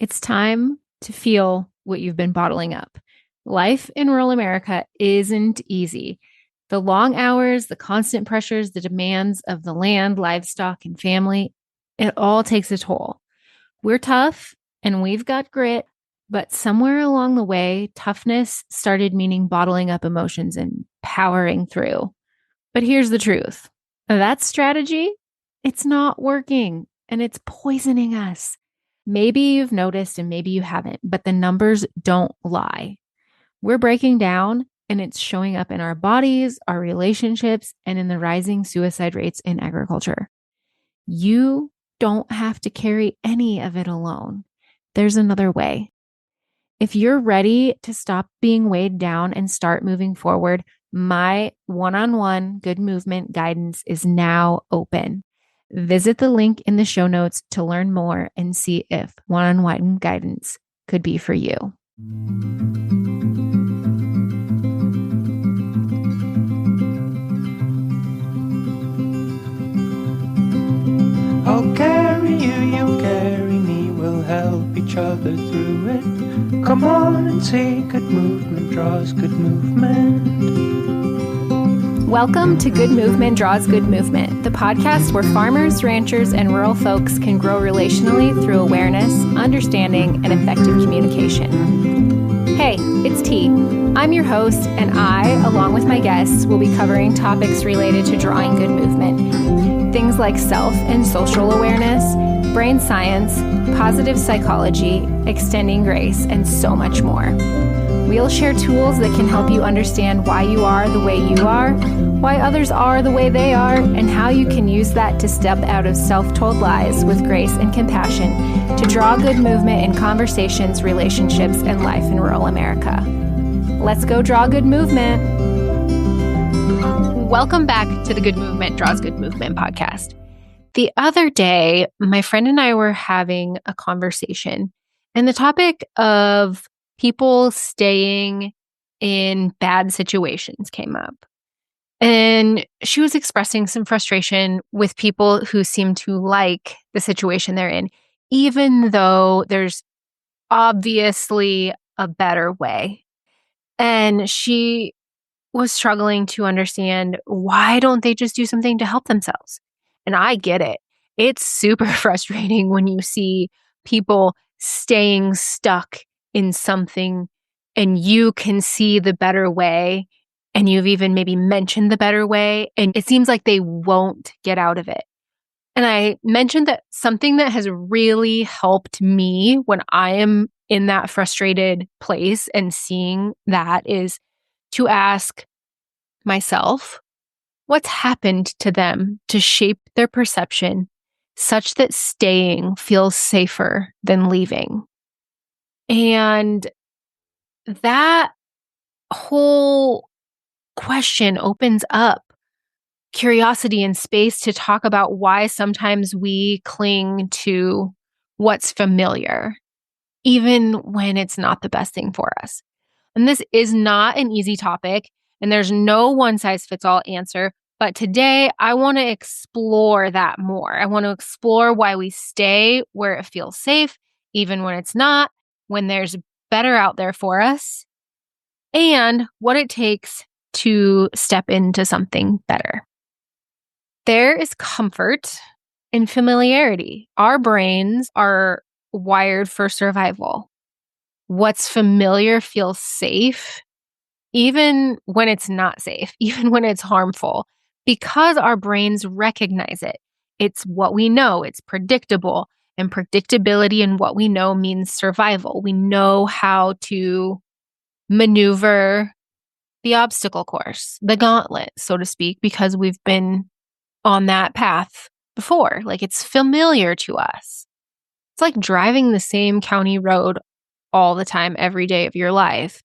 It's time to feel what you've been bottling up. Life in rural America isn't easy. The long hours, the constant pressures, the demands of the land, livestock, and family, it all takes a toll. We're tough and we've got grit, but somewhere along the way, toughness started meaning bottling up emotions and powering through. But here's the truth. That strategy, it's not working and it's poisoning us. Maybe you've noticed and maybe you haven't, but the numbers don't lie. We're breaking down and it's showing up in our bodies, our relationships, and in the rising suicide rates in agriculture. You don't have to carry any of it alone. There's another way. If you're ready to stop being weighed down and start moving forward, my one-on-one good movement guidance is now open. Visit the link in the show notes to learn more and see if one-on-one guidance could be for you. I'll carry you, you carry me, we'll help each other through it. Come on and say good movement draws good movement. Welcome to Good Movement Draws Good Movement, the podcast where farmers, ranchers, and rural folks can grow relationally through awareness, understanding, and effective communication. Hey, it's T. I'm your host, and I, along with my guests, will be covering topics related to drawing good movement. Things like self and social awareness, brain science, positive psychology, extending grace, and so much more. We'll share tools that can help you understand why you are the way you are, why others are the way they are, and how you can use that to step out of self-told lies with grace and compassion to draw good movement in conversations, relationships, and life in rural America. Let's go draw good movement. Welcome back to the Good Movement Draws Good Movement podcast. The other day, my friend and I were having a conversation, and the topic of people staying in bad situations came up. And she was expressing some frustration with people who seem to like the situation they're in, even though there's obviously a better way. And she was struggling to understand, why don't they just do something to help themselves? And I get it. It's super frustrating when you see people staying stuck in something and you can see the better way, and you've even maybe mentioned the better way, and it seems like they won't get out of it. And I mentioned that something that has really helped me when I am in that frustrated place and seeing that is to ask myself, what's happened to them to shape their perception such that staying feels safer than leaving? And that whole question opens up curiosity and space to talk about why sometimes we cling to what's familiar, even when it's not the best thing for us. And this is not an easy topic, and there's no one-size-fits-all answer. But today, I want to explore that more. I want to explore why we stay where it feels safe, even when it's not, when there's better out there for us, and what it takes to step into something better. There is comfort in familiarity. Our brains are wired for survival. What's familiar feels safe, even when it's not safe, even when it's harmful, because our brains recognize it. It's what we know, it's predictable, and predictability in what we know means survival. We know how to maneuver the obstacle course, the gauntlet, so to speak, because we've been on that path before. Like, it's familiar to us. It's like driving the same county road all the time, every day of your life.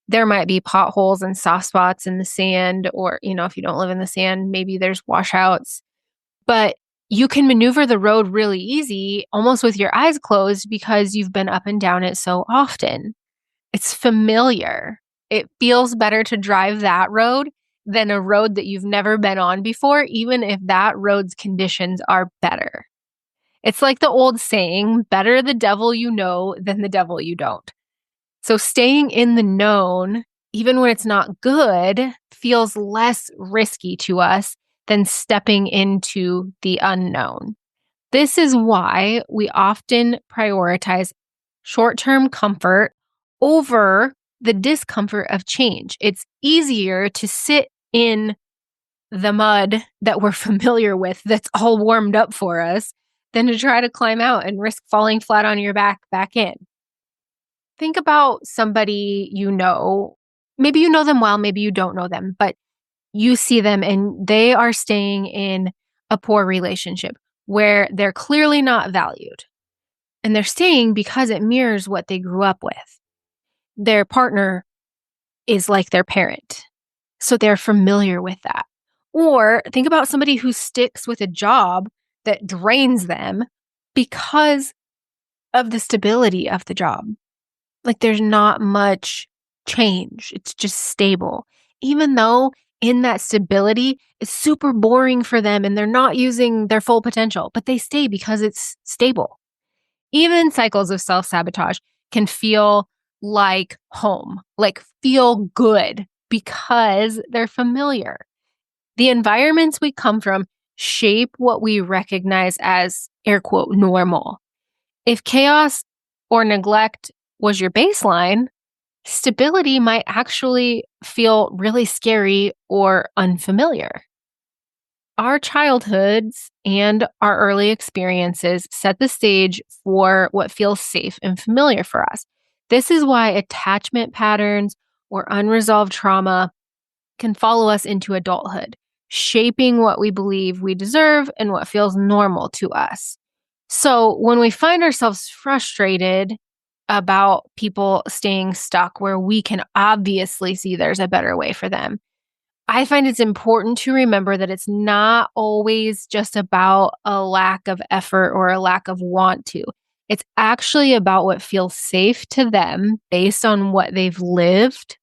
There might be potholes and soft spots in the sand, or, if you don't live in the sand, maybe there's washouts, but you can maneuver the road really easy, almost with your eyes closed, because you've been up and down it so often. It's familiar. It feels better to drive that road than a road that you've never been on before, even if that road's conditions are better. It's like the old saying, better the devil you know than the devil you don't. So staying in the known, even when it's not good, feels less risky to us than stepping into the unknown. This is why we often prioritize short-term comfort over the discomfort of change. It's easier to sit in the mud that we're familiar with that's all warmed up for us than to try to climb out and risk falling flat on your back in. Think about somebody you know. Maybe you know them well, maybe you don't know them, but you see them and they are staying in a poor relationship where they're clearly not valued. And they're staying because it mirrors what they grew up with. Their partner is like their parent, so they're familiar with that. Or think about somebody who sticks with a job that drains them because of the stability of the job. Like there's not much change. It's just stable. Even though in that stability, it's super boring for them and they're not using their full potential, but they stay because it's stable. Even cycles of self-sabotage can feel like home, like feel good because they're familiar. The environments we come from shape what we recognize as air quote normal. If chaos or neglect was your baseline, stability might actually feel really scary or unfamiliar. Our childhoods and our early experiences set the stage for what feels safe and familiar for us. This is why attachment patterns or unresolved trauma can follow us into adulthood, shaping what we believe we deserve and what feels normal to us. So when we find ourselves frustrated about people staying stuck where we can obviously see there's a better way for them, I find it's important to remember that it's not always just about a lack of effort or a lack of want to. It's actually about what feels safe to them based on what they've lived,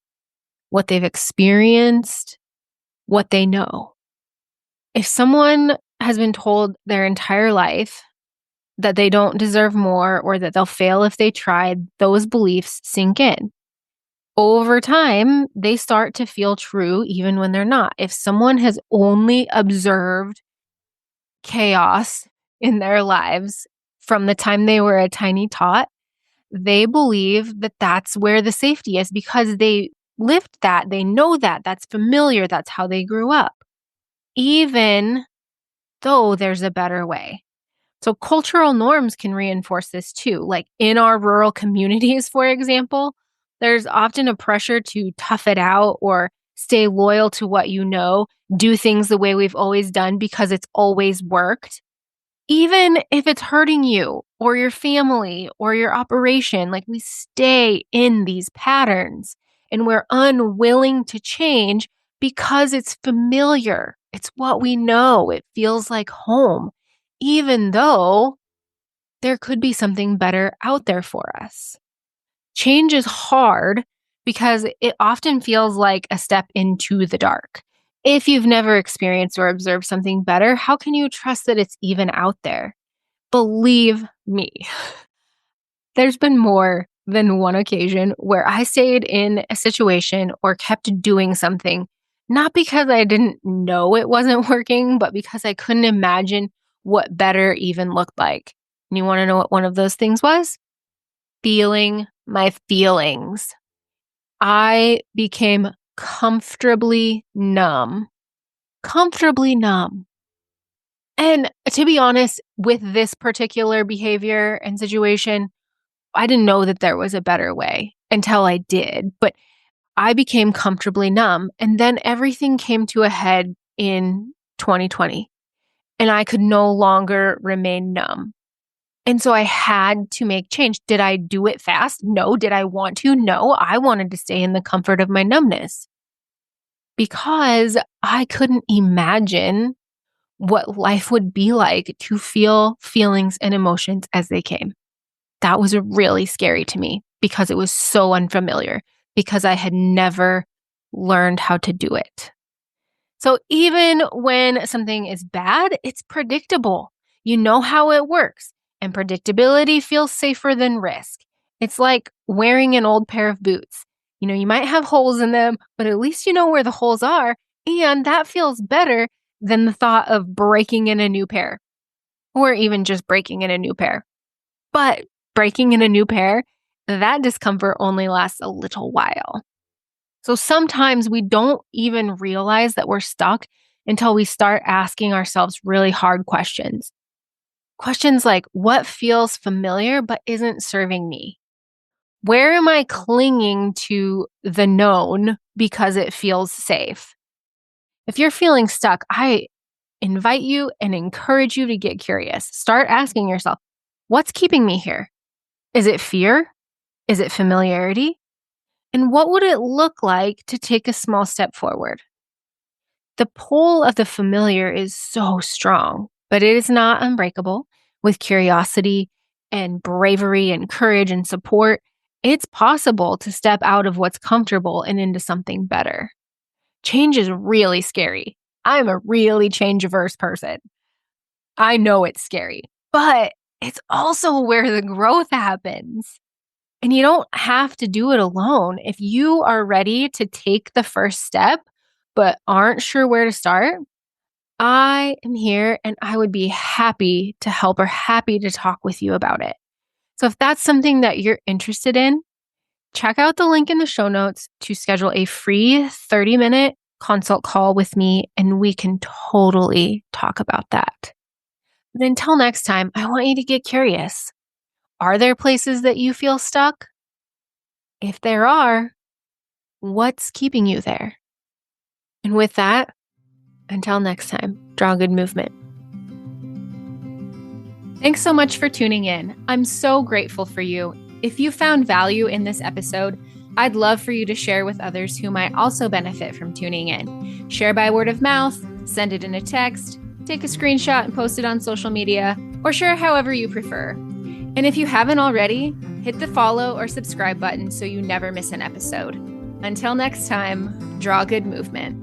what they've experienced, what they know. If someone has been told their entire life that they don't deserve more or that they'll fail if they try, those beliefs sink in. Over time, they start to feel true even when they're not. If someone has only observed chaos in their lives from the time they were a tiny tot, they believe that that's where the safety is because they lived that, they know that, that's familiar, that's how they grew up, even though there's a better way. So cultural norms can reinforce this too. Like in our rural communities, for example, there's often a pressure to tough it out or stay loyal to what you know, do things the way we've always done because it's always worked. Even if it's hurting you or your family or your operation, like we stay in these patterns and we're unwilling to change because it's familiar. It's what we know. It feels like home, even though there could be something better out there for us. Change is hard because it often feels like a step into the dark. If you've never experienced or observed something better, how can you trust that it's even out there? Believe me, there's been more than one occasion where I stayed in a situation or kept doing something, not because I didn't know it wasn't working, but because I couldn't imagine what better even looked like. And you want to know what one of those things was? Feeling my feelings. I became comfortably numb. Comfortably numb. And to be honest, with this particular behavior and situation, I didn't know that there was a better way until I did. But I became comfortably numb. And then everything came to a head in 2020. And I could no longer remain numb. And so I had to make change. Did I do it fast? No. Did I want to? No. I wanted to stay in the comfort of my numbness because I couldn't imagine what life would be like to feel feelings and emotions as they came. That was really scary to me because it was so unfamiliar, because I had never learned how to do it. So even when something is bad, it's predictable. You know how it works. And predictability feels safer than risk. It's like wearing an old pair of boots. You might have holes in them, but at least you know where the holes are. And that feels better than the thought of breaking in a new pair or even just breaking in a new pair. But breaking in a new pair, that discomfort only lasts a little while. So sometimes we don't even realize that we're stuck until we start asking ourselves really hard questions. Questions like, what feels familiar but isn't serving me? Where am I clinging to the known because it feels safe? If you're feeling stuck, I invite you and encourage you to get curious. Start asking yourself, what's keeping me here? Is it fear? Is it familiarity? And what would it look like to take a small step forward? The pull of the familiar is so strong, but it is not unbreakable. With curiosity and bravery and courage and support, it's possible to step out of what's comfortable and into something better. Change is really scary. I'm a really change-averse person. I know it's scary, but it's also where the growth happens. And you don't have to do it alone. If you are ready to take the first step, but aren't sure where to start, I am here and I would be happy to help or happy to talk with you about it. So if that's something that you're interested in, check out the link in the show notes to schedule a free 30-minute consult call with me, and we can totally talk about that. But until next time, I want you to get curious. Are there places that you feel stuck? If there are, what's keeping you there? And with that, until next time, draw good movement. Thanks so much for tuning in. I'm so grateful for you. If you found value in this episode, I'd love for you to share with others who might also benefit from tuning in. Share by word of mouth, send it in a text, take a screenshot and post it on social media, or share however you prefer. And if you haven't already, hit the follow or subscribe button so you never miss an episode. Until next time, draw good movement.